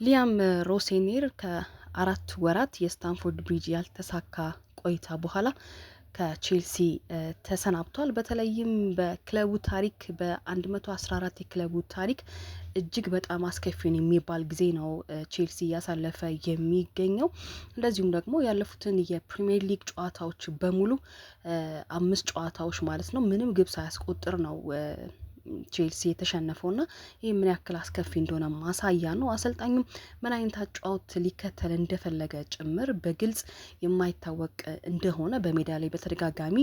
ሊያም ሮሴኔር ከአራት ወራት የስታንፎርድ ብሪጅ ያልተሳካ ቆይታ በኋላ ከቼልሲ ተሰናብቷል። በተለይም በክለቡ ታሪክ በ114 የክለቡ ታሪክ እጅግ በጣም አስከፊውን የሚባል ጊዜ ነው ቼልሲ እያሳለፈ የሚገኘው። እንደዚሁም ደግሞ ያለፉትን የፕሪሚየር ሊግ ጨዋታዎች በሙሉ 5 ጨዋታዎች ማለት ነው ምንም ግብ ሳያስቆጥር ነው ቼልሲ የተሸነፈውና ይህ ምን ያክል አስከፊ እንደሆነ ማሳያ ነው። አሰልጣኙም ምን አይነት አጫውት ሊከተል እንደፈለገ ጭምር በግልጽ የማይታወቅ እንደሆነ በሜዳ ላይ በተደጋጋሚ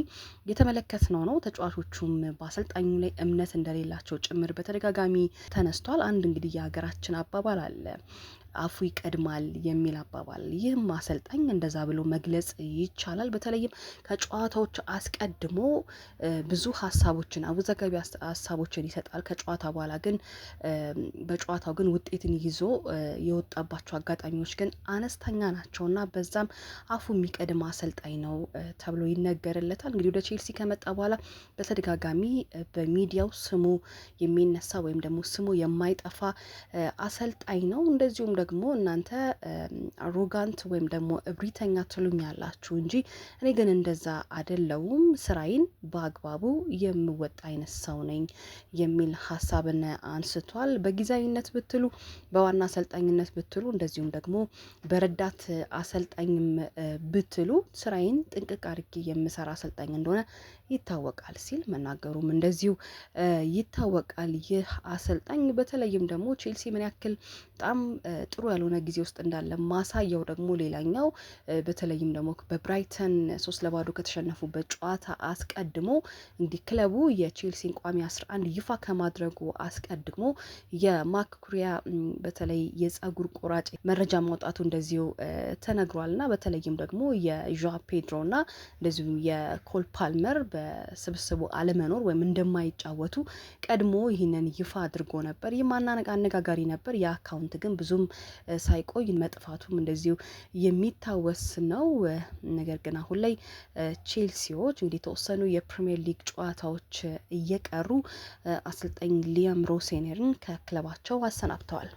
የተመለከትነው ነው። ተጫዋቾቹም በአሰልጣኙ ላይ እምነት እንደሌላቸው ጭምር በተደጋጋሚ ተነስቷል። አንድ እንግዲህ የሀገራችን አባባል አለ፣ አፉ ይቀድማል የሚል አባባል። ይህም አሰልጣኝ እንደዛ ብሎ መግለጽ ይቻላል። በተለይም ከጨዋታዎች አስቀድሞ ብዙ ሀሳቦችን አወዛጋቢ ሀሳቦችን ይሰጣል። ከጨዋታ በኋላ ግን በጨዋታው ግን ውጤትን ይዞ የወጣባቸው አጋጣሚዎች ግን አነስተኛ ናቸውና በዛም አፉ የሚቀድም አሰልጣኝ ነው ተብሎ ይነገርለታል። እንግዲህ ወደ ቼልሲ ከመጣ በኋላ በተደጋጋሚ በሚዲያው ስሙ የሚነሳ ወይም ደግሞ ስሙ የማይጠፋ አሰልጣኝ ነው። እንደዚሁም ደግሞ እናንተ አሮጋንት ወይም ደግሞ እብሪተኛ ትሉኛላችሁ እንጂ እኔ ግን እንደዛ አይደለሁም፣ ስራዬን በአግባቡ የምወጣ አይነት ሰው ነኝ የሚል ሀሳብን አንስቷል። በጊዜያዊነት ብትሉ፣ በዋና አሰልጣኝነት ብትሉ፣ እንደዚሁም ደግሞ በረዳት አሰልጣኝም ብትሉ ስራዬን ጥንቅቅ አድርጌ የምሰራ አሰልጣኝ እንደሆነ ይታወቃል ሲል መናገሩም እንደዚሁ ይታወቃል። ይህ አሰልጣኝ በተለይም ደግሞ ቼልሲ ምን ያክል በጣም ጥሩ ያልሆነ ጊዜ ውስጥ እንዳለ ማሳያው ደግሞ ሌላኛው በተለይም ደግሞ በብራይተን 3-0 ከተሸነፉበት ጨዋታ አስቀድሞ እንዲህ ክለቡ የቼልሲን ቋሚ 11 ይፋ ከማድረጉ አስቀድሞ የማክኩሪያ በተለይ የጸጉር ቆራጭ መረጃ ማውጣቱ እንደዚሁ ተነግሯልና በተለይም ደግሞ የዦአ ፔድሮና እንደዚሁም የኮል ፓልመር በስብስቡ አለመኖር ወይም እንደማይጫወቱ ቀድሞ ይህንን ይፋ አድርጎ ነበር። ይህ አነጋጋሪ ነበር። የአካውንት ግን ብዙም ሳይቆይ መጥፋቱም እንደዚሁ የሚታወስ ነው። ነገር ግን አሁን ላይ ቼልሲዎች እንግዲህ የተወሰኑ የፕሪሚየር ሊግ ጨዋታዎች እየቀሩ አሰልጣኝ ሊያም ሮሴኔርን ከክለባቸው አሰናብተዋል።